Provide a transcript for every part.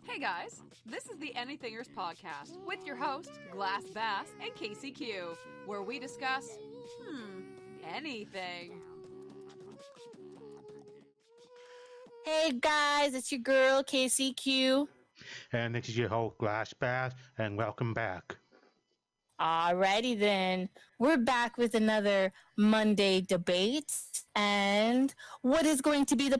Hey guys, this is the Anythingers podcast with your host, Glass Bass and KCQ, where we discuss, anything. Hey guys, it's your girl KCQ. And this is your host, Glass Bass, and welcome back. Alrighty then, we're back with another Monday debate. And what is going to be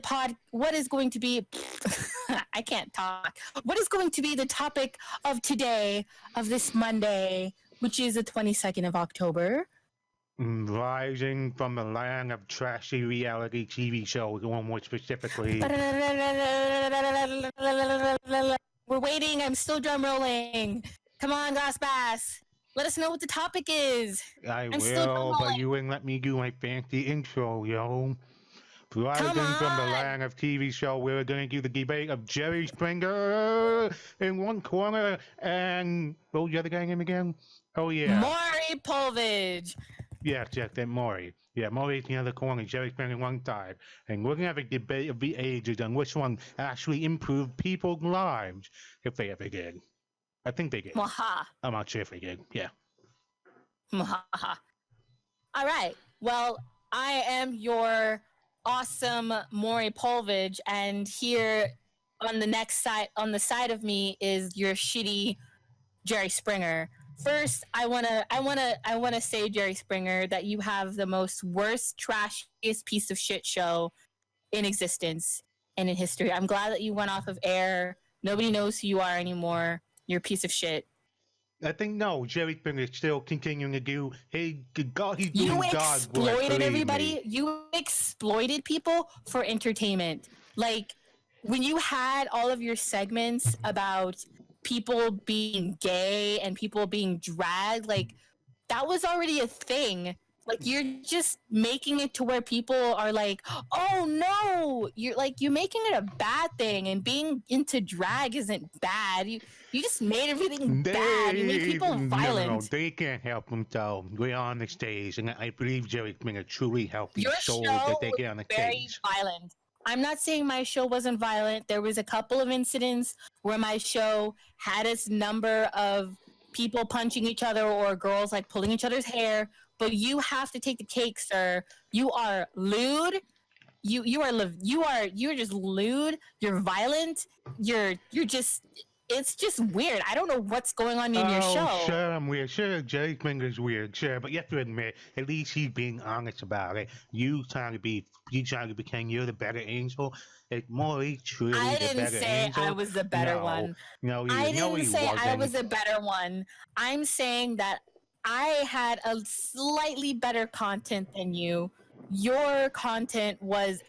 I can't talk. What is going to be the topic of today, of this Monday, which is the 22nd of October? Rising from the land of trashy reality TV shows, one more specifically. We're waiting, I'm still drum rolling. Come on, Glass Bass. Let us know what the topic is. I will, but you wouldn't let me do my fancy intro, yo. Rising from the land of TV show, we're going to do the debate of Jerry Springer in one corner, and what was the other guy name again? Oh, yeah. Maury Polvidge. Yes, that Maury. Yeah, Maury's in the other corner, Jerry Springer on one side. And we're going to have a debate of the ages on which one actually improved people's lives, if they ever did. I think they did. Maha. I'm not sure if they did. Yeah. Maha. All right. Well, I am your awesome Maury Polvidge, and here on the side of me is your shitty Jerry Springer. First, I wanna say, Jerry Springer, that you have the worst, trashiest piece of shit show in existence and in history. I'm glad that you went off of air. Nobody knows who you are anymore. You're a piece of shit. I think no, Jerry Springer is still continuing to do. He's doing God work. You exploited everybody. You exploited people for entertainment. Like when you had all of your segments about people being gay and people being dragged, like that was already a thing. Like you're just making it to where people are like, oh no, you're making it a bad thing, and being into drag isn't bad. You just made everything bad. You made people violent. No, they can't help themselves. We're on the stage, and I believe Jerry Springer truly helped these souls that they get on the stage. Very violent. I'm not saying my show wasn't violent. There was a couple of incidents where my show had its number of people punching each other or girls like pulling each other's hair. But you have to take the cake, sir. You are lewd. You're just lewd. You're violent. You're just. It's just weird. I don't know what's going on in your show. Sure, I'm weird. Sure, Jerry Springer's weird. Sure, but you have to admit, at least he's being honest about it. You trying to pretend you're the better angel. Like Maury, truly the better angel. I didn't say I was the better one. No, I didn't say I was a better one. I'm saying that I had a slightly better content than you. Your content was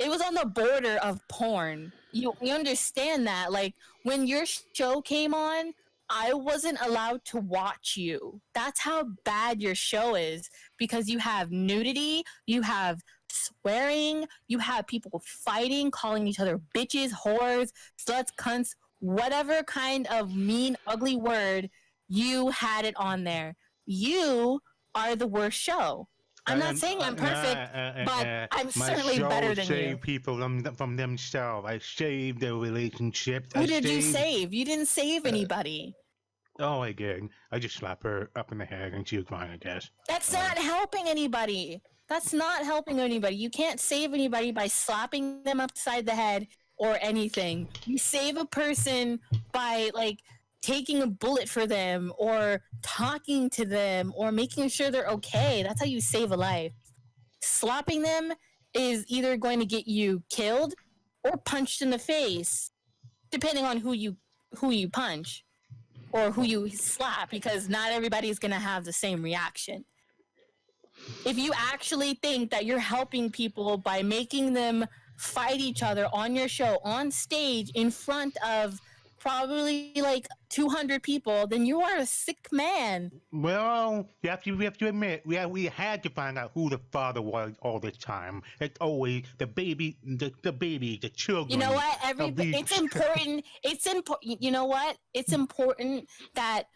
it was on the border of porn. You understand that? Like when your show came on, I wasn't allowed to watch you. That's how bad your show is, because you have nudity, you have swearing, you have people fighting, calling each other bitches, whores, sluts, cunts, whatever kind of mean, ugly word. You had it on there. You are the worst show. I'm not saying I'm perfect, but I'm certainly better than you. I saved people from themselves. I saved their relationships. Who did you save? You didn't save anybody. Oh, I did. I just slapped her up in the head and she was fine, I guess. That's not helping anybody. That's not helping anybody. You can't save anybody by slapping them upside the head or anything. You save a person by, like, taking a bullet for them or talking to them or making sure they're okay. That's how you save a life. Slapping them is either going to get you killed or punched in the face, depending on who you punch or who you slap, because not everybody's going to have the same reaction. If you actually think that you're helping people by making them fight each other on your show, on stage, in front of probably like 200 people, then you are a sick man. Well, we have to admit, we had to find out who the father was all the time. It's always the baby, the children. You know what? It's important. You know what? It's important that,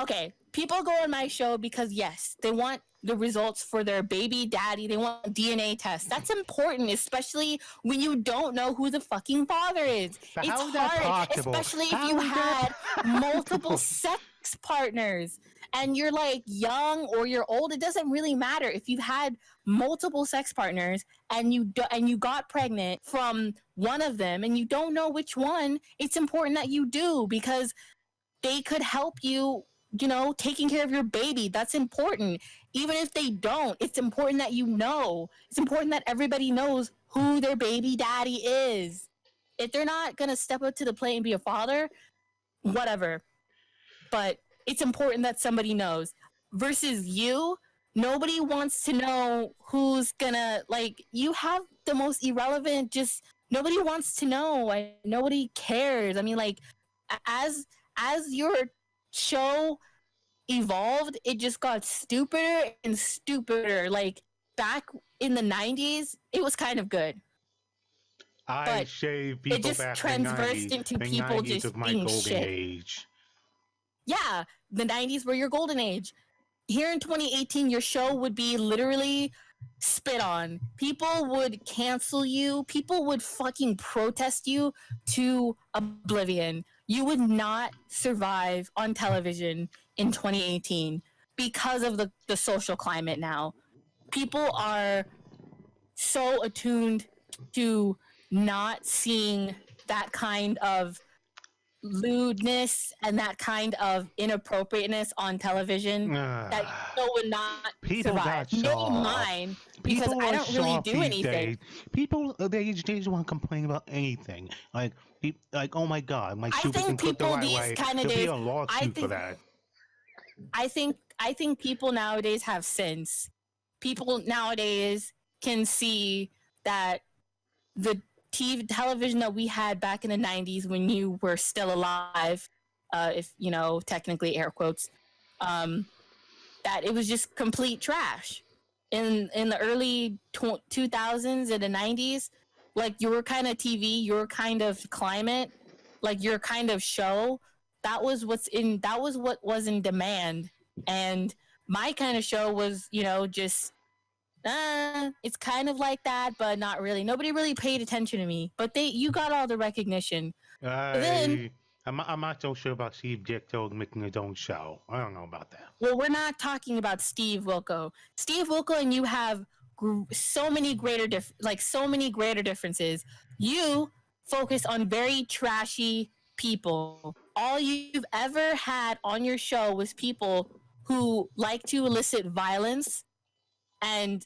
okay, people go on my show because yes, they want the results for their baby daddy. They want DNA tests. That's important, especially when you don't know who the fucking father is. But It's how is that hard, possible? especially if How you is that had multiple sex partners and you're like young or you're old. It doesn't really matter if you've had multiple sex partners and you got pregnant from one of them and you don't know which one. It's important that you do, because they could help you, taking care of your baby. That's important. Even if they don't, it's important that you know. It's important that everybody knows who their baby daddy is. If they're not going to step up to the plate and be a father, whatever. But it's important that somebody knows. Versus you, nobody wants to know who's gonna, like, you have the most irrelevant, just nobody wants to know. Nobody cares. I mean, like, as your show evolved, it just got stupider and stupider. Like, back in the 90s, it was kind of good. I say people it just back transversed in into the people 90s just was my being golden shit. age. Yeah, the 90s were your golden age. Here in 2018, your show would be literally spit on. People would cancel you. People would fucking protest you to oblivion. You would not survive on television in 2018 because of the social climate now. People are so attuned to not seeing that kind of lewdness and that kind of inappropriateness on television that you know would not People survive. got Name soft. mine, because People I are don't really soft do these anything. days. People these days want to complain about anything. Like, oh my god, my soup isn't cooked the people right these way. kind of There'll be days, a lawsuit for that. I think people nowadays have sense. People nowadays can see that the television that we had back in the 90s when you were still alive, if technically air quotes, that it was just complete trash. In the early 2000s and the 90s, like your kind of TV, your kind of climate, like your kind of show, that was what was in demand. And my kind of show was, just it's kind of like that, but not really. Nobody really paid attention to me, but you got all the recognition. Then I'm not so sure about Steve Ditko making his own show. I don't know about that. Well, we're not talking about Steve Wilco. Steve Wilco and you have so many greater differences. You focus on very trashy people. All you've ever had on your show was people who like to elicit violence and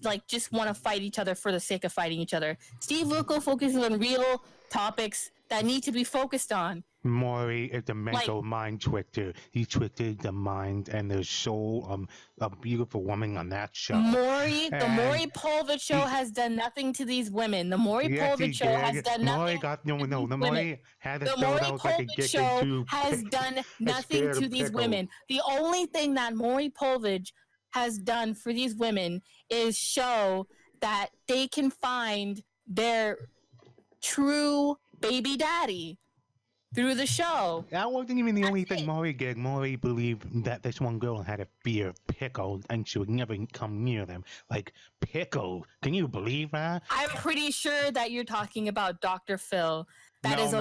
like just want to fight each other for the sake of fighting each other. Steve Wilco focuses on real topics that need to be focused on. Maury is the mental mind twister. He twisted the mind and the soul of a beautiful woman on that show. The Maury Polvidge show has done nothing to these women. The Maury Polvidge show has done nothing. The Maury had a show that was like addicted to has done nothing to these women. The only thing that Maury Polvidge has done for these women is show that they can find their true baby daddy through the show. That wasn't even the only thing Maury did. Maury believed that this one girl had a fear of Pickle and she would never come near them. Like, Pickle, can you believe that? I'm pretty sure that you're talking about Dr. Phil. No. This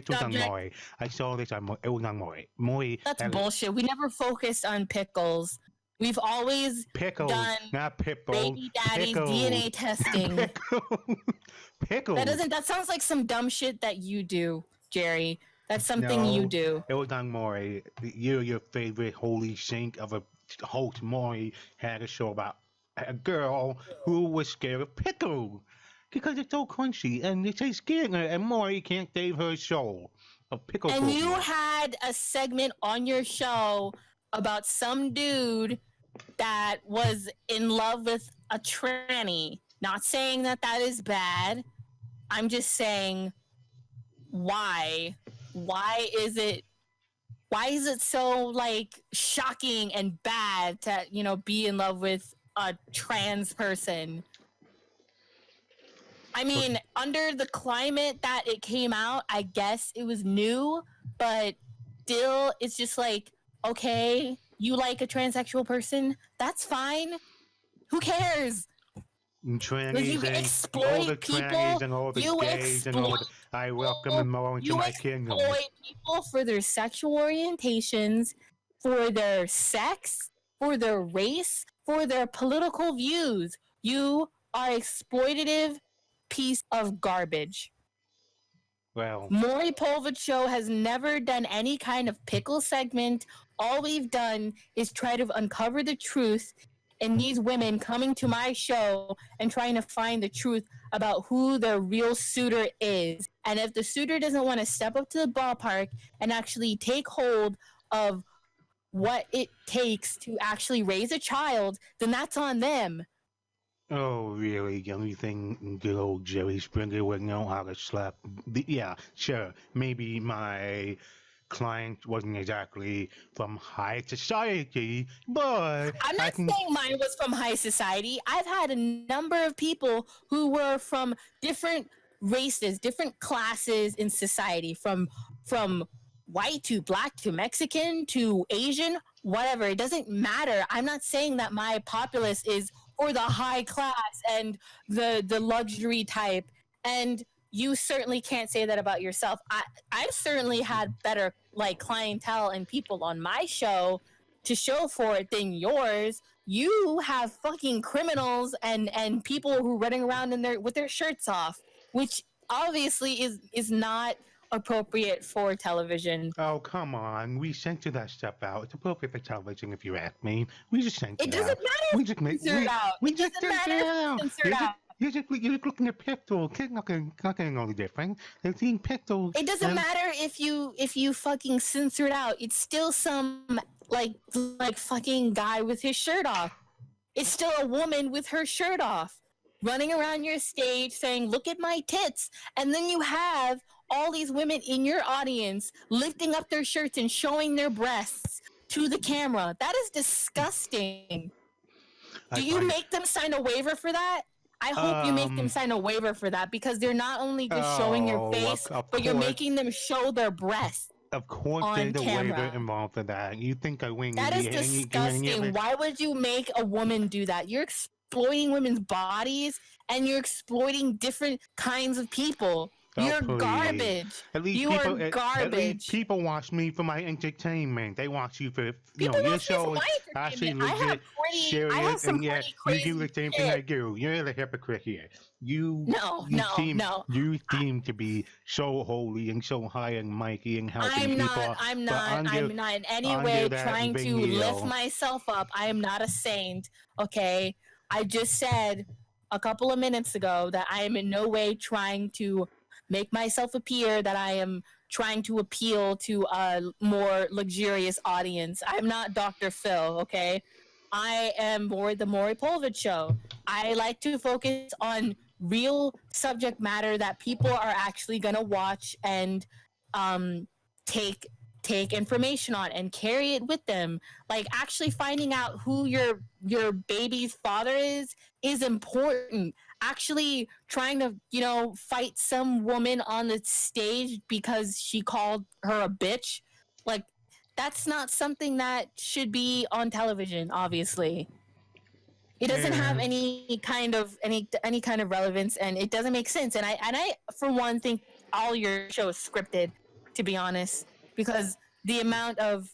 was on Maury. I saw this on it was on Maury. That's bullshit. We never focused on Pickles. We've always done not baby daddy's DNA testing. Pickle. That sounds like some dumb shit that you do, Jerry. That's something you do. It was on Maury. Your favorite holy saint of a host, Maury, had a show about a girl who was scared of Pickle because it's so crunchy and it's scared her, and Maury can't save her soul of Pickle. And you had a segment on your show about some dude that was in love with a tranny. Not saying that is bad. I'm just saying, why? Why is it so like shocking and bad to be in love with a trans person? I mean, under the climate that it came out, I guess it was new, but still, it's just like, okay, you like a transsexual person, that's fine. Who cares? Like, you Trannies and all the exploit people. trannies and all the You gays and all exploit the, I welcome people. them all into You my kingdom. exploit people for their sexual orientations, for their sex, for their race, for their political views. You are exploitative piece of garbage. Well, Maury Polvidge show has never done any kind of pickle segment. All we've done is try to uncover the truth in these women coming to my show and trying to find the truth about who their real suitor is. And if the suitor doesn't want to step up to the ballpark and actually take hold of what it takes to actually raise a child, then that's on them. oh, really? The only thing good old Jerry Springer would know how to slap. Yeah, sure. Maybe my client wasn't exactly from high society, but I'm I not can. saying mine was from high society. I've had a number of people who were from different races, different classes in society, from white to black to Mexican to Asian, whatever. It doesn't matter. I'm not saying that my populace is for the high class and the luxury type. And you certainly can't say that about yourself. I've certainly had better like clientele and people on my show to show for it than yours. You have fucking criminals and people who are running around in their with their shirts off, which obviously is not appropriate for television. Oh, come on. We censor that stuff out. It's appropriate for television if you ask me. We just censor It it out. doesn't matter We if just you make. censor it out. We It just doesn't censor matter it if you out. censor it out. You're just looking at pixels. Kids not getting all the different. They're seeing pixels. It doesn't matter if you fucking censor it out. It's still some like fucking guy with his shirt off. It's still a woman with her shirt off, running around your stage saying, "Look at my tits," and then you have all these women in your audience lifting up their shirts and showing their breasts to the camera. That is disgusting. Do you make them sign a waiver for that? I hope you make them sign a waiver for that because they're not only just showing your face, but you're making them show their breasts. Of course, on there's a camera. waiver involved for that. You think I win? That is disgusting. Why would you make a woman do that? You're exploiting women's bodies and you're exploiting different kinds of people. You're garbage. You are garbage. At least people watch me for my entertainment. They watch you for your show is actually legit, serious, and yet you do the same thing I do. You're the hypocrite here. You seem to be so holy and so high and mighty and helping people. I'm not in any way trying to lift myself up. I am not a saint. Okay, I just said a couple of minutes ago that I am in no way trying to make myself appear that I am trying to appeal to a more luxurious audience. I'm not Dr. Phil, okay? I am more the Maury Polvidge show. I like to focus on real subject matter that people are actually gonna watch and take information on and carry it with them. Like actually finding out who your baby's father is important. Actually trying to, fight some woman on the stage because she called her a bitch. Like that's not something that should be on television, obviously. It doesn't have any kind of relevance and it doesn't make sense. And I for one think all your show is scripted, to be honest, because the amount of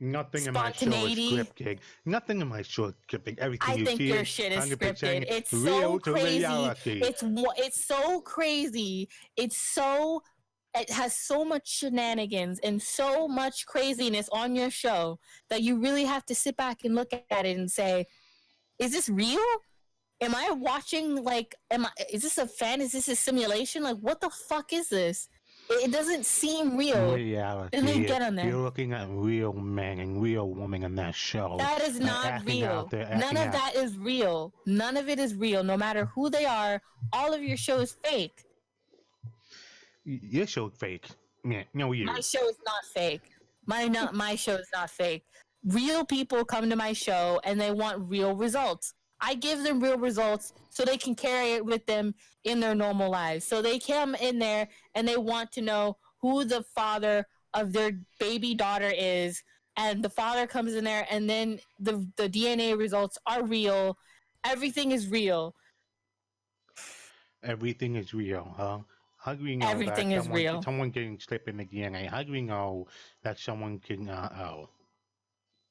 nothing in my show is scripted. Nothing in my show is scripted. Everything I you think see your is shit is 100% scripted. It's real so to crazy. reality. It's so crazy. It has so much shenanigans and so much craziness on your show that you really have to sit back and look at it and say, is this real? Am I watching, is this a fantasy? Is this a simulation? Like, what the fuck is this? It doesn't seem real. Reality. And then get on there. You're looking at real men and real women in that show. That is not real. None of that is real. None of it is real. No matter who they are, all of your show is fake. Your show is fake. Yeah, no, you. My show is not fake. My show is not fake. Real people come to my show and they want real results. I give them real results so they can carry it with them in their normal lives. So they come in there and they want to know who the father of their baby daughter is and the father comes in there, and then the DNA results are real. Everything is real. Everything is real, huh? How do we know that Everything is real. someone getting slip in the DNA? How do we know that someone can?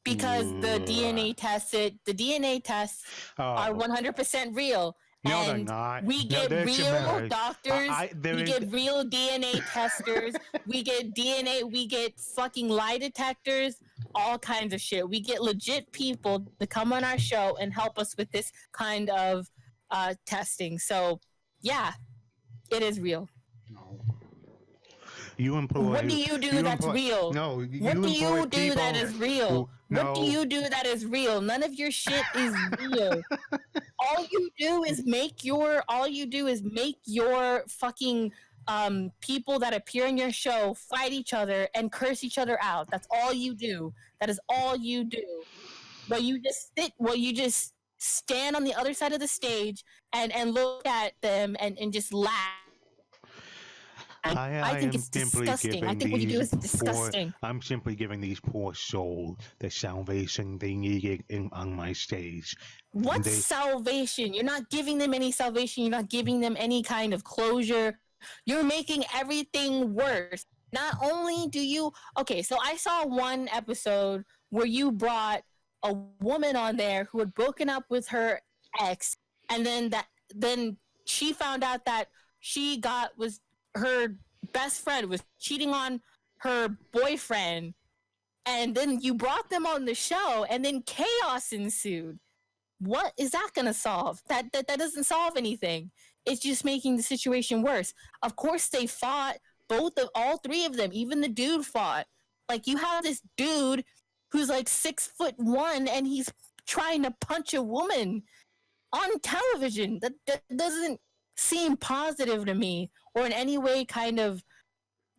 Because the DNA tests are Oh, 100% real. no, they're And not. we No, get they're real chimeric. doctors, There we is. get real DNA testers, we get DNA, we get fucking lie detectors, all kinds of shit. We get legit people to come on our show and help us with this kind of testing. So, yeah, it is real. No. You What do employ. you do You that's employ. real? No, What you do employ you do that people is real? What do no. you do that is real? None of your shit is real. All you do is make your fucking people that appear in your show fight each other and curse each other out. That's all you do. That is all you do. But you just stand on the other side of the stage and look at them and just laugh. I think am it's simply disgusting. I giving think what you do these is disgusting. I'm simply giving these poor souls the salvation they needed on my stage. What's They, salvation? You're not giving them any salvation. You're not giving them any kind of closure. You're making everything worse. Not only do you, okay, so I saw one episode where you brought a woman on there who had broken up with her ex, and then she found out that was her best friend was cheating on her boyfriend, and then you brought them on the show, and then chaos ensued. What is that going to solve? That doesn't solve anything. It's just making the situation worse. Of course they fought. All three of them, even the dude fought. Like, you have this dude who's like 6'1" and he's trying to punch a woman on television. That doesn't seem positive to me, or in any way kind of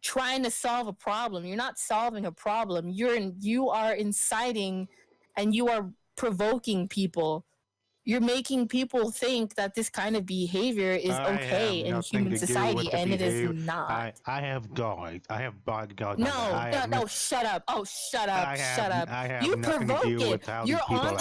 trying to solve a problem. You're not solving a problem. You are inciting and you are provoking people. You're making people think that this kind of behavior is I have okay in nothing human to do society, with the and it is behavior. not. I have guards. I have bodyguards. No, shut up. Oh, shut up, shut up. I have You nothing to provoke do it. with how You're these people on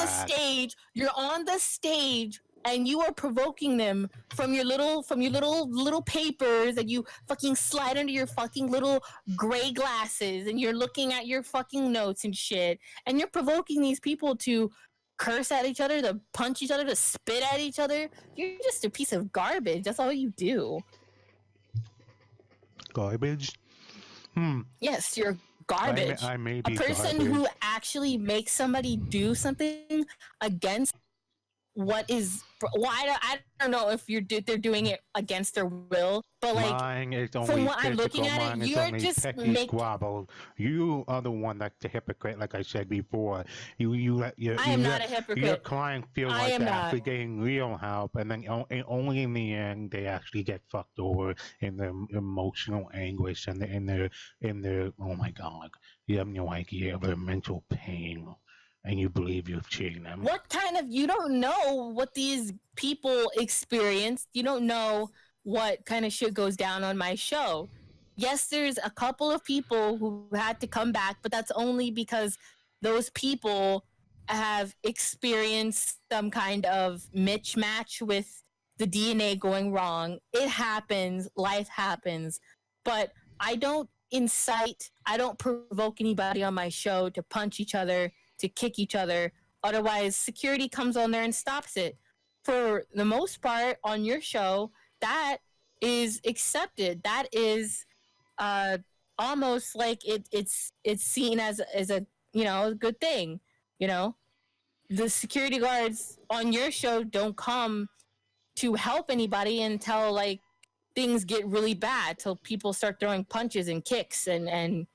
the act. stage, and you are provoking them from your little papers that you fucking slide under your fucking little gray glasses, and you're looking at your fucking notes and shit, and you're provoking these people to curse at each other, to punch each other, to spit at each other. You're just a piece of garbage. That's all you do. Garbage? Yes, you're garbage. I may A be person garbage. who actually makes somebody do something against what is. Well, I don't know if they're doing it against their will, but like Mine is from only what I'm looking physical. at Mine it, is you're only just petty squabble. You are the one that's the hypocrite, like I said before. You let your I am not a your hypocrite. client feel I like am they're not. actually getting real help, and then only in the end they actually get fucked over in their emotional anguish and in their oh my god, you have no idea of their mental pain. And you believe you're cheating them. What kind of, you don't know what these people experience. You don't know what kind of shit goes down on my show. Yes, there's a couple of people who had to come back, but that's only because those people have experienced some kind of mismatch with the DNA going wrong. It happens, life happens, but I don't I don't provoke anybody on my show to punch each other, to kick each other. Otherwise, security comes on there and stops it. For the most part, on your show, that is accepted. That is uh, almost like it's seen as a a good thing. You know, the security guards on your show don't come to help anybody until like things get really bad, till people start throwing punches and kicks and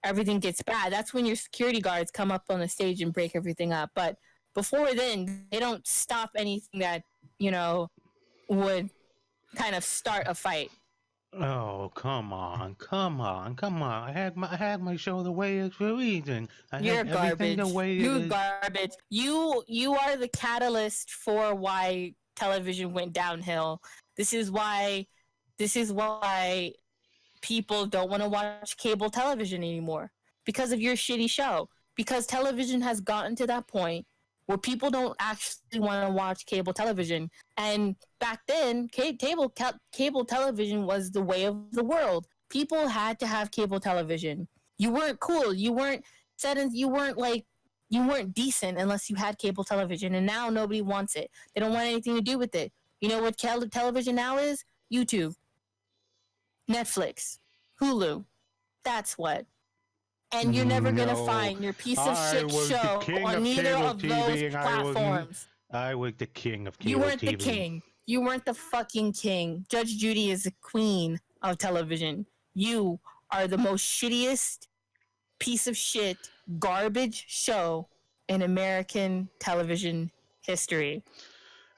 everything gets bad. That's when your security guards come up on the stage and break everything up. But before then, they don't stop anything that, would kind of start a fight. Oh, come on, come on, come on. I had my show the way it's for a reason. I You're had everything garbage. the way it You're is. garbage. You are the catalyst for why television went downhill. This is why people don't want to watch cable television anymore, because of your shitty show. because television has gotten to that point where people don't actually want to watch cable television. And back then, cable television was the way of the world. People had to have cable television. You weren't cool. You weren't you weren't decent unless you had cable television. And now nobody wants it. They don't want anything to do with it. You know what television now is? YouTube, Netflix, Hulu. That's what. And you're never going to find your piece of shit show on neither of those platforms. I was the king of cable You weren't TV. the king. You weren't the fucking king. Judge Judy is the queen of television. You are the most shittiest piece of shit garbage show in American television history.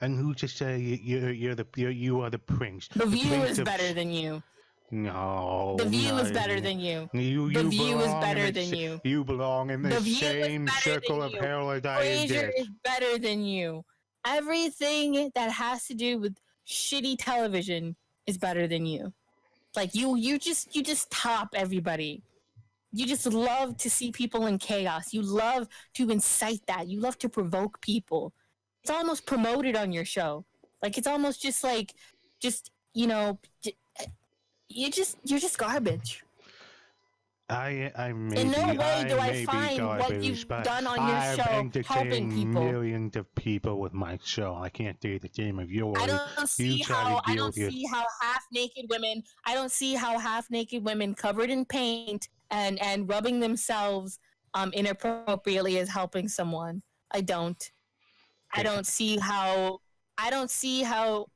And who to say you are the prince? The View is better than you. No. The View is better than you. The View is better than you. You belong in the same circle of hell as I did. Frasier is better than you. Everything that has to do with shitty television is better than you. Like you just top everybody. You just love to see people in chaos. You love to incite that. You love to provoke people. It's almost promoted on your show. Like it's almost just like, you know, you're just garbage. I maybe, in no way do I find garbage, what you've done on your show helping people. Millions of people with my show. I can't do the same of yours. I don't see how half-naked women. I don't see how half-naked women covered in paint and rubbing themselves inappropriately is helping someone. I don't. I don't see how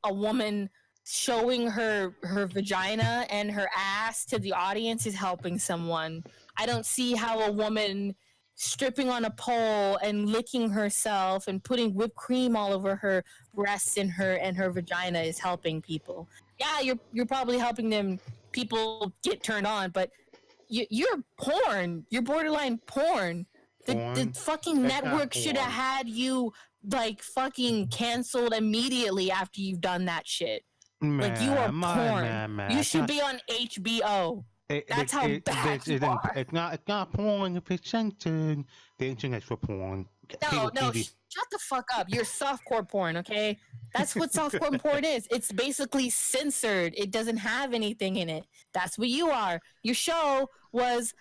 a woman showing her vagina and her ass to the audience is helping someone. I don't see how a woman stripping on a pole and licking herself and putting whipped cream all over her breasts and her vagina is helping people. Yeah, you're probably helping them people get turned on, but you're porn. You're borderline porn. The fucking network should have had you like fucking canceled immediately after you've done that shit. Like you are porn. You should be on HBO. That's how bad you are. It's not porn if it's censored. The internet's for porn. No, shut the fuck up. You're softcore porn, okay? That's what softcore porn is. It's basically censored. It doesn't have anything in it. That's what you are. Your show was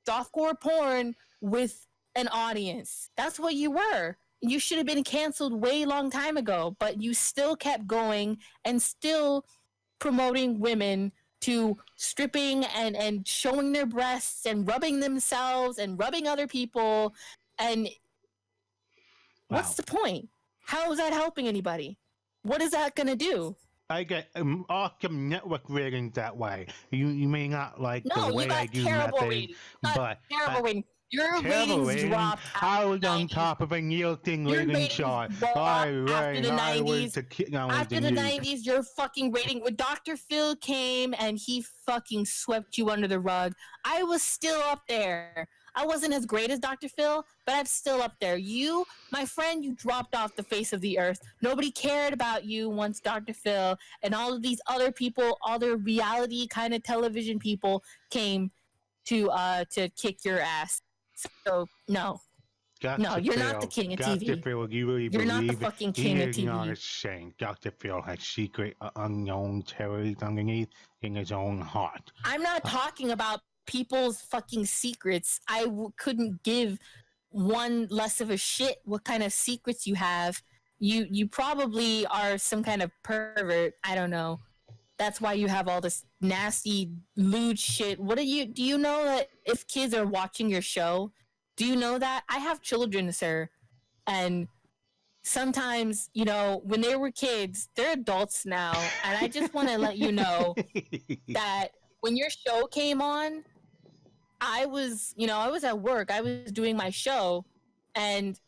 softcore porn with an audience. That's what you were. You should have been canceled way long time ago, but you still kept going and still promoting women to stripping and showing their breasts and rubbing themselves and rubbing other people. And what's the point? How is that helping anybody? What is that going to do? I get awesome network ratings that way. You may not like the way I do nothing, but terrible ratings. Your ratings dropped. I was on top of a yielding rating chart. After the 90s, your fucking rating. When Dr. Phil came and he fucking swept you under the rug, I was still up there. I wasn't as great as Dr. Phil, but I'm still up there. You, my friend, you dropped off the face of the earth. Nobody cared about you once Dr. Phil and all of these other people, other reality kind of television people came to kick your ass. So no, you're not the king of TV. Dr. Phil, you're not the fucking king of TV. He is not ashamed. Dr. Phil has secret, unknown terrors underneath in his own heart. I'm not talking about people's fucking secrets. I couldn't give one less of a shit what kind of secrets you have. You probably are some kind of pervert. I don't know. That's why you have all this nasty, lewd shit. Do you know that if kids are watching your show, do you know that? I have children, sir. And sometimes, when they were kids, they're adults now. And I just want to let you know that when your show came on, I was at work. I was doing my show. And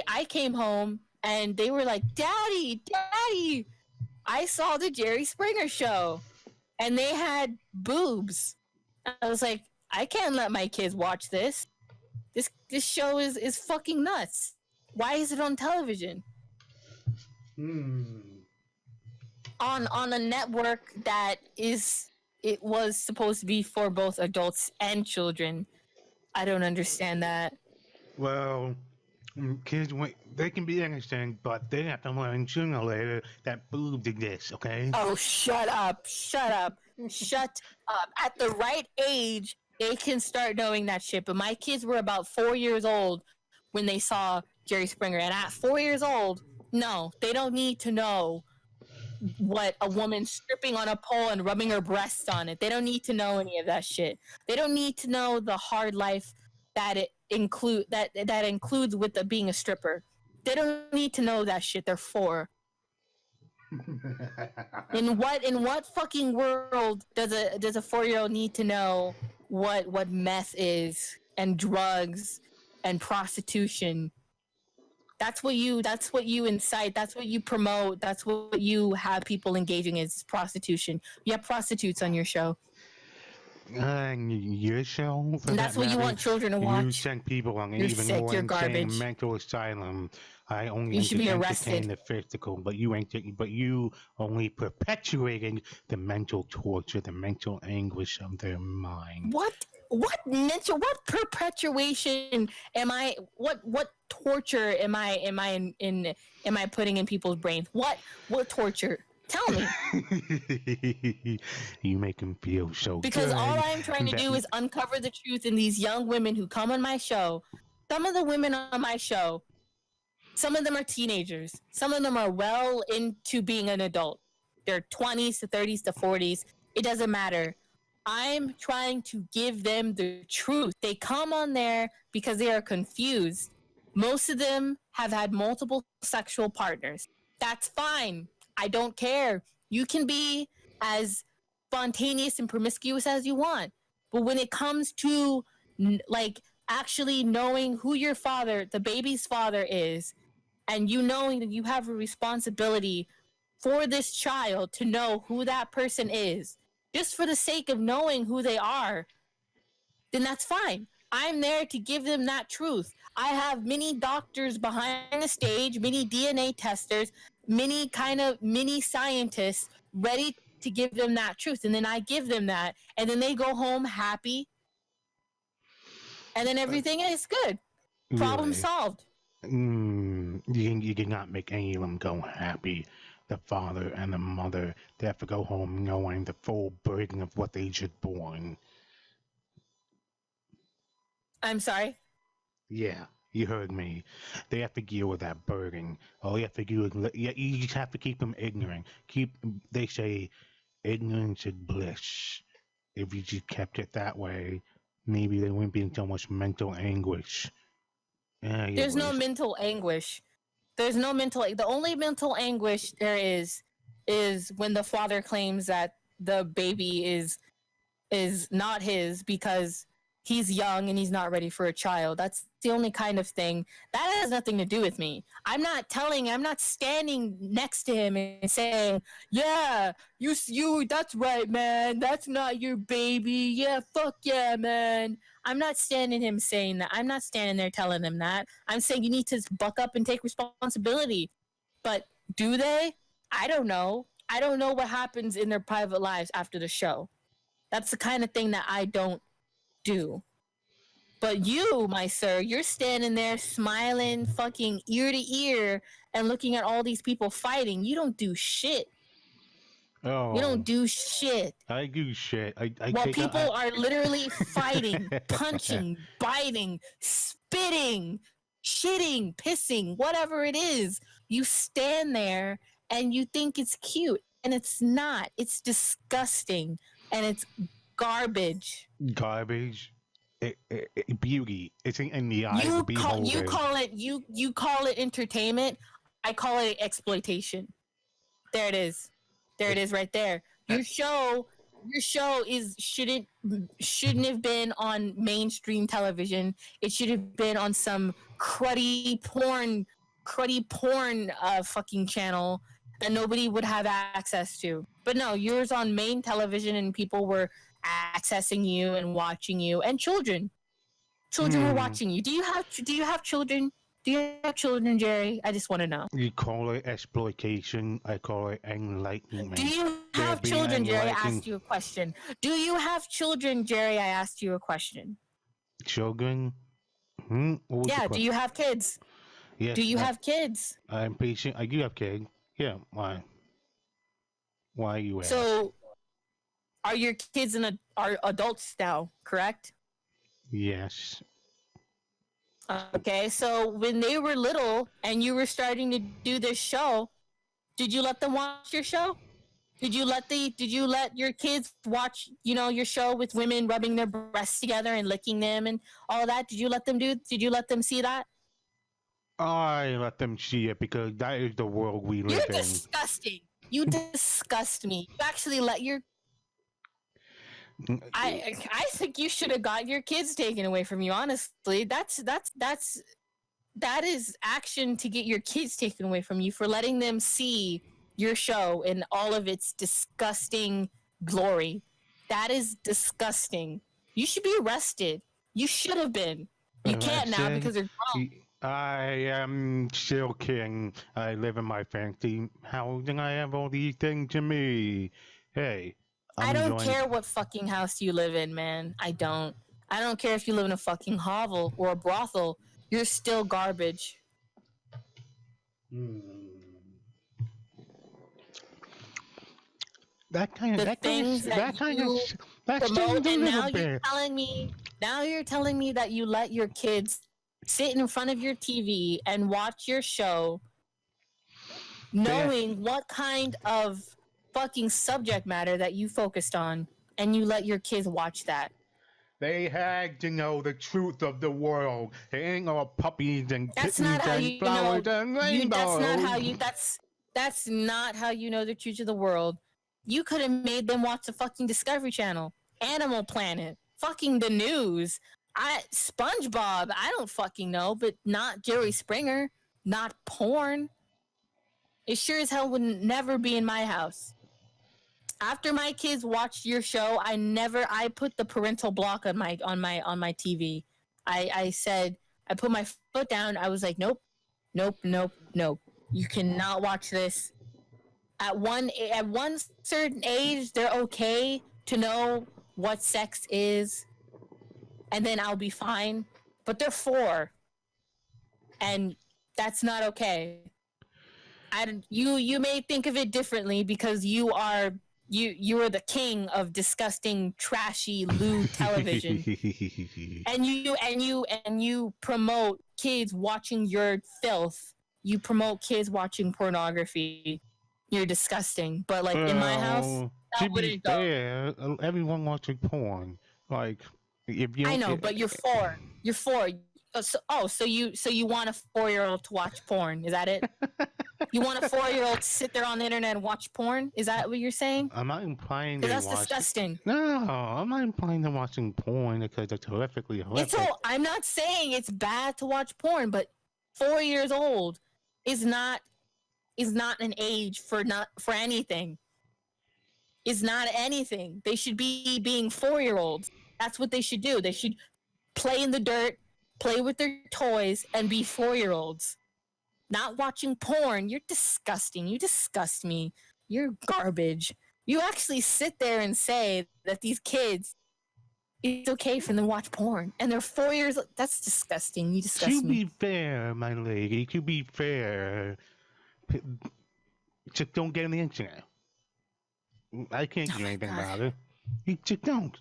I came home and they were like, Daddy, I saw the Jerry Springer show and they had boobs. I was like, I can't let my kids watch this. This show is fucking nuts. Why is it on television? On a network that it was supposed to be for both adults and children. I don't understand that. Well, kids, they can be innocent, but they have to learn sooner or later that boobs exist, okay? Oh, shut up. Shut up. Shut up. At the right age, they can start knowing that shit. But my kids were about 4 years old when they saw Jerry Springer. And at 4 years old, no, they don't need to know what a woman stripping on a pole and rubbing her breasts on it. They don't need to know any of that shit. They don't need to know the hard life that that includes with being a stripper. They don't need to know that shit. They're 4. In what fucking world does a 4-year-old need to know what meth is and drugs and prostitution? That's what you incite, that's what you promote, that's what you have people engaging in, is prostitution. You have prostitutes on your show. Your show, for And that that's what you matter, want children to you watch. send people on You're even sick, more you're insane garbage. mental asylum. I only You should be entertain arrested. the physical, but you only perpetuating the mental torture, the mental anguish of their mind. What perpetuation am I, what torture am I putting in people's brains? What torture? Tell me. You make them feel so Because good. all I'm trying to that- do is uncover the truth in these young women who come on my show. Some of the women on my show, some of them are teenagers. Some of them are well into being an adult. They're 20s to 30s to 40s. It doesn't matter. I'm trying to give them the truth. They come on there because they are confused. Most of them have had multiple sexual partners. That's fine. I don't care. You can be as spontaneous and promiscuous as you want. But when it comes to like actually knowing who your father, the baby's father is, and you knowing that you have a responsibility for this child to know who that person is, just for the sake of knowing who they are, then that's fine. I'm there to give them that truth. I have many doctors behind the stage, many DNA testers, many scientists ready to give them that truth. And then I give them that. And then they go home happy. And then everything is good. Problem Really? solved. You cannot make any of them go happy. The father and the mother, they have to go home knowing the full burden of what they just born. I'm sorry. Yeah, you heard me. They have to deal with that burden. All you have to do is you just have to keep them ignorant. They say ignorance is bliss. If you just kept it that way, maybe there wouldn't be so much mental anguish. Yeah, There's no mental anguish. There's no mental. The only mental anguish there is when the father claims that the baby is not his because he's young and he's not ready for a child. That's the only kind of thing. That has nothing to do with me. I'm not standing next to him and saying, yeah, you, that's right, man. That's not your baby. Yeah, fuck yeah, man. I'm not standing him saying that. I'm not standing there telling him that. I'm saying you need to buck up and take responsibility. But do they? I don't know. I don't know what happens in their private lives after the show. That's the kind of thing that I don't do. But you, my sir, you're standing there smiling fucking ear to ear and looking at all these people fighting. You don't do shit. Oh, You don't do shit. I do shit. While people are literally fighting, punching, biting, spitting, shitting, pissing, whatever it is, you stand there and you think it's cute. And it's not. It's disgusting. And it's garbage. Garbage. Beauty. It's in the eye of the beholder. You call it entertainment. I call it exploitation. There it is. There it is right there. Your show shouldn't have been on mainstream television. It should have been on some cruddy porn fucking channel that nobody would have access to. But no, yours on main television and people were accessing you and watching you, and children were watching you. Do you have children? Do you have children, Jerry? I just want to know. You call it exploitation. I call it enlightenment. Do you have children, Jerry? I asked you a question. Do you have children, Jerry? I asked you a question. Children? What was the Yeah, do question? you have kids? Yes, Do you have kids? I'm patient. I do have kids. Yeah, why? Why you ask? So are your kids are adults now, correct? Yes. Okay, so when they were little and you were starting to do this show, did you let them watch your show? Did you let your kids watch, your show with women rubbing their breasts together and licking them and all that? Did you let them see that? I let them see it because that is the world we You're live in. disgusting. You disgust me. You actually let your I think you should have got your kids taken away from you, honestly. That is action to get your kids taken away from you for letting them see your show in all of its disgusting glory. That is disgusting. You should be arrested. You should have been. You can't now Arrested? because they're grown. I am still king. I live in my fancy house and I have all these things to me. Hey, I'm I don't enjoying. care what fucking house you live in, man. I don't. I don't care if you live in a fucking hovel or a brothel. You're still garbage. That kind The of that kind things of that that kind of you that promote, stings a and little bit. now you're telling me that you let your kids sit in front of your TV and watch your show, knowing what kind of fucking subject matter that you focused on, and you let your kids watch that. They had to know the truth of the world. It ain't all puppies and That's not kittens how and you know. flowers and rainbows. That's not how you know the truth of the world. You could have made them watch the fucking Discovery Channel, Animal Planet, fucking the news. SpongeBob. I don't fucking know, but not Jerry Springer, not porn. It sure as hell would never be in my house. After my kids watched your show, I put the parental block on my TV. I said I put my foot down. I was like, nope, nope, nope, nope. You cannot watch this. At one certain age, they're okay to know what sex is, and then I'll be fine. But they're 4, and that's not okay. You may think of it differently because you are the king of disgusting, trashy, lewd television, and you promote kids watching your filth. You promote kids watching pornography. You're disgusting. But like in my house, Well, that to be wouldn't go. fair, everyone watching porn. Like, if you, I know, but you're 4. You're 4. So you want a 4-year-old to watch porn? Is that it? You want a 4-year-old to sit there on the internet and watch porn? Is that what you're saying? I'm not implying Because they that's watch. disgusting. No, I'm not implying they're watching porn because it's horrifically horrific. I'm not saying it's bad to watch porn, but 4 years old is not an age for anything. Is not anything. They should be being 4-year-olds. That's what they should do. They should play in the dirt, play with their toys, and be 4-year-olds. Not watching porn. You're disgusting. You disgust me. You're garbage. You actually sit there and say that these kids, it's okay for them to watch porn, and they're 4 years old. That's disgusting. You disgust To me. be fair, my lady, to be fair, just don't get on the internet. I can't do anything about it. You just don't.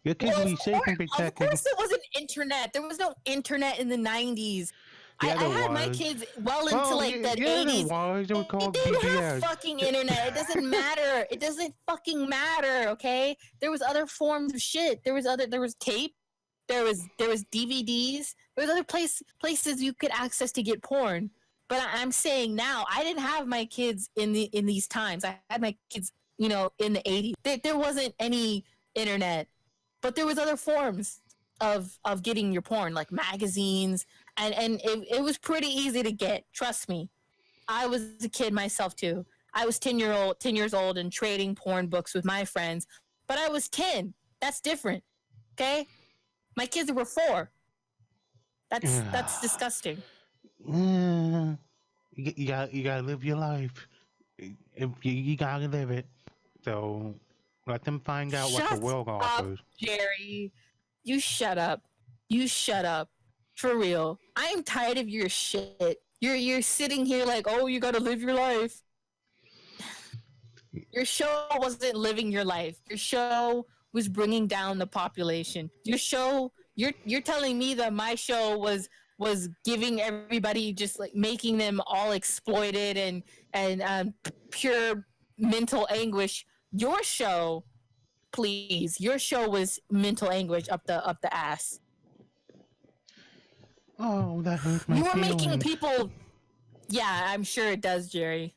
Your kids will be safe and protected. Of course, it wasn't internet. There was no internet in the 90s. Yeah, I had my kids well into the 80s. There was. They were called They didn't BBS. have fucking internet. It doesn't matter. It doesn't fucking matter. Okay. There was other forms of shit. There was tape. There was DVDs. There was other places you could access to get porn. But I'm saying now, I didn't have my kids in these times. I had my kids, in the 80s. There wasn't any internet, but there was other forms of getting your porn, like magazines, and it was pretty easy to get. Trust me. I was a kid myself too. I was 10 years old and trading porn books with my friends, but I was 10. That's different. Okay? My kids were 4. That's disgusting. You gotta live your life. You gotta live it. So let them find out what the world offers. Jerry. You shut up. You shut up. For real. I'm tired of your shit. You're sitting here like, oh, you gotta live your life. Your show wasn't living your life. Your show was bringing down the population. Your show, you're telling me that my show was giving everybody, just like making them all exploited and pure mental anguish. Your show, please, your show was mental anguish up the ass. Oh, that hurts my You were making feelings. people. Yeah, I'm sure it does, Jerry.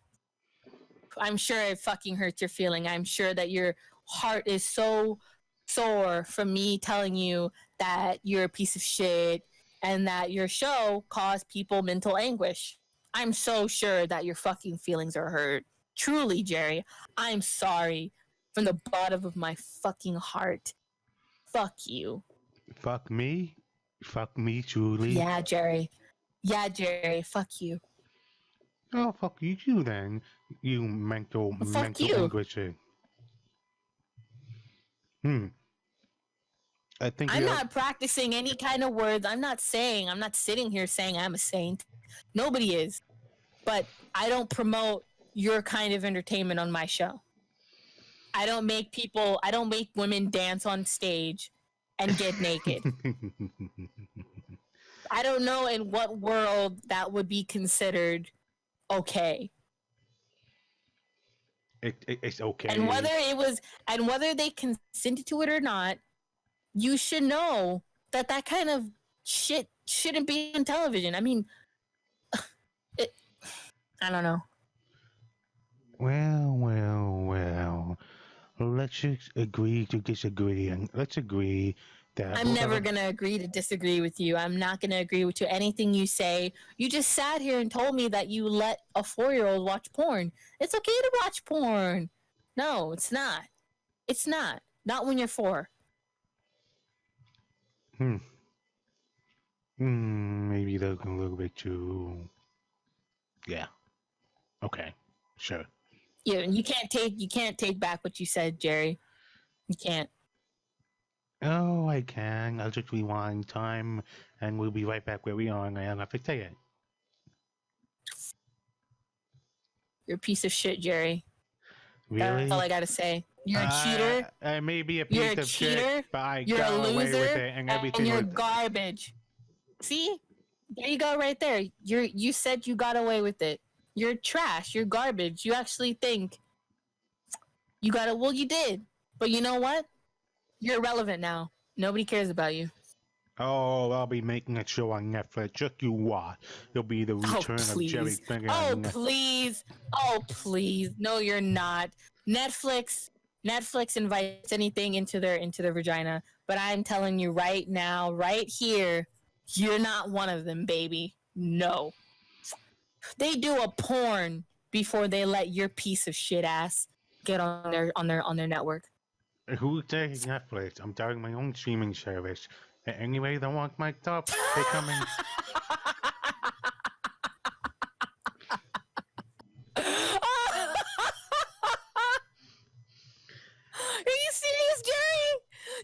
I'm sure it fucking hurts your feeling. I'm sure that your heart is so sore from me telling you that you're a piece of shit and that your show caused people mental anguish. I'm so sure that your fucking feelings are hurt. Truly, Jerry, I'm sorry from the bottom of my fucking heart. Fuck you. Fuck me? Fuck me, truly? Yeah, Jerry. Yeah, Jerry. Fuck you. Oh, fuck you too then. You mental Fuck you. anguisher. I think I'm not practicing any kind of words. I'm not sitting here saying I'm a saint. Nobody is. But I don't promote your kind of entertainment on my show. I don't make women dance on stage and get naked. I don't know in what world that would be considered okay. It's okay. And whether they consented to it or not, you should know that kind of shit shouldn't be on television. I mean, I don't know. Well. Let's just agree to disagree, and let's agree that I'm never going to agree to disagree with you. I'm not going to agree to anything you say. You just sat here and told me that you let a 4-year-old watch porn. It's okay to watch porn. No, it's not. It's not. Not when you're 4. Maybe that's a little bit too. Yeah. Okay. Sure. Yeah, you can't take back what you said, Jerry. You can't. Oh, I can. I'll just rewind time, and we'll be right back where we are, and I don't have to say it. You're a piece of shit, Jerry. Really? That's all I gotta say. You're a cheater. I may be a piece You're a of cheater. shit, but I You're got a away with loser, it, and everything and you're was... garbage. See, there you go, right there. You said you got away with it. You're trash. You're garbage. You actually think you got it. Well, you did, but you know what? You're irrelevant now. Nobody cares about you. Oh, I'll be making a show on Netflix. Just you watch. It'll be the return of Jerry Springer. Oh, please. Oh, please. No, you're not. Netflix invites anything into their vagina, but I'm telling you right now, right here, you're not one of them, baby. No. They do a porn before they let your piece of shit ass get on their network. Who's taking Netflix? I'm starting my own streaming service. Anyway, they want my top. They come in. Are you serious, Jerry?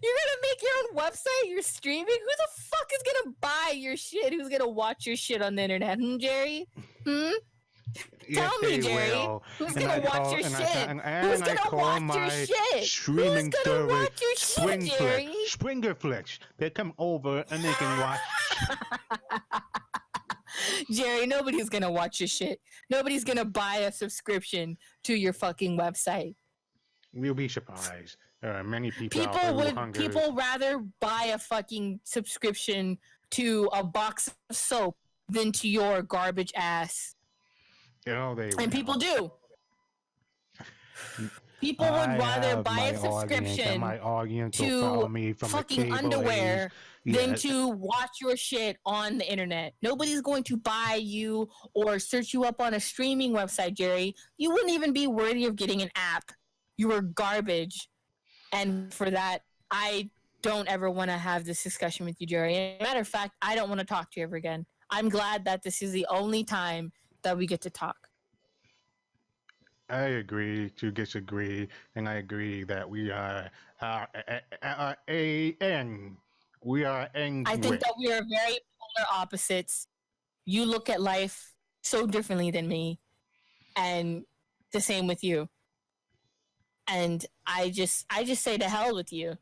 You're gonna make your own website? You're streaming? Who the fuck is gonna buy your shit? Who's gonna watch your shit on the internet? Jerry? Yes, Tell me, Jerry. Will. Who's gonna watch your shit? Who's gonna watch your shit? Streaming Who's gonna service, watch your shit, Jerry? Springerflix. They come over and they can watch. Jerry, nobody's gonna watch your shit. Nobody's gonna buy a subscription to your fucking website. We'll be surprised. Many people rather buy a fucking subscription to a box of soap than to your garbage ass. And people do. People would rather buy a subscription to fucking underwear than to watch your shit on the internet. Nobody's going to buy you or search you up on a streaming website, Jerry. You wouldn't even be worthy of getting an app. You were garbage. And for that, I don't ever want to have this discussion with you, Jerry. As a matter of fact, I don't want to talk to you ever again. I'm glad that this is the only time that we get to talk. I agree to disagree, and I agree that we are we are angry. I think that we are very polar opposites. You look at life so differently than me, and the same with you. And I just say to hell with you.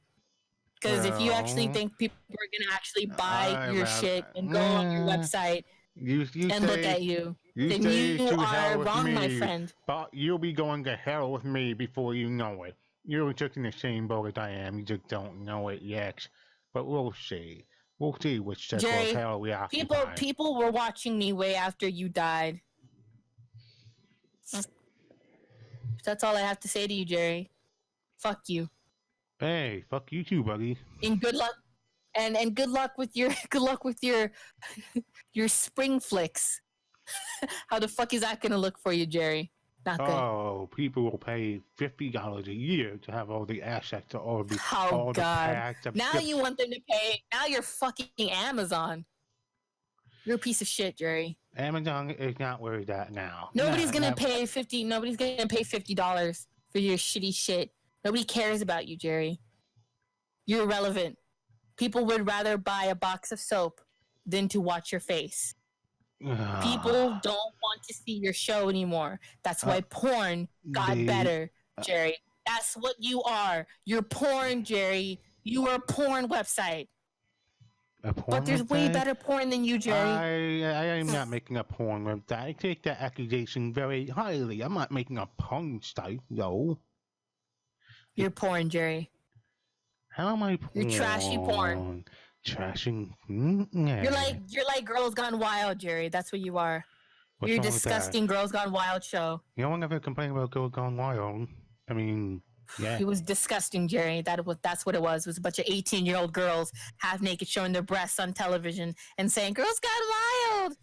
Because if you actually Well, think people are gonna actually buy I your well, shit and go on your website you and look say at you, you then say you to are hell with wrong, my me, friend. but you'll be going to hell with me before you know it. You're just in the same boat as I am. You just don't know it yet. But we'll see. We'll see which circle of Jerry, hell we occupy. people were watching me way after you died. That's all I have to say to you, Jerry. Fuck you. Hey, fuck you too, buddy. And good luck. And good luck with your your spring flicks. How the fuck is that gonna look for you, Jerry? Not good. Oh, people will pay $50 a year to have all the assets to all the Oh all the God! packs of Now ships. you want them to pay? Now you're fucking Amazon. You're a piece of shit, Jerry. Amazon is not where it's at now. Nobody's Nah, gonna nah. pay Nobody's gonna pay $50 for your shitty shit. Nobody cares about you, Jerry. You're irrelevant. People would rather buy a box of soap than to watch your face. People don't want to see your show anymore. That's why porn got better, Jerry. That's what you are. You're porn, Jerry. You are a porn website. But there's way better porn than you, Jerry. I am not making a porn website. I take that accusation very highly. I'm not making a porn site, no. You're porn, Jerry. How am I porn? You're trashy porn. Trashing. You're like Girls Gone Wild, Jerry. That's what you are. What's You're a wrong with that? disgusting Girls Gone Wild show. No one ever complained about Girls Gone Wild. I mean, yeah. It was disgusting, Jerry. That's what it was. It was a bunch of 18-year-old girls half naked showing their breasts on television and saying "Girls Gone Wild."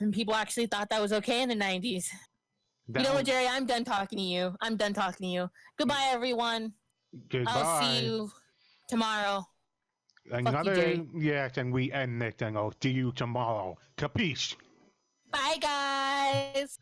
And people actually thought that was okay in the 90s. You know what, Jerry? I'm done talking to you. Goodbye, everyone. Goodbye. I'll see you tomorrow. Yes, and we end this, and I'll see you tomorrow. Capiche? Bye, guys.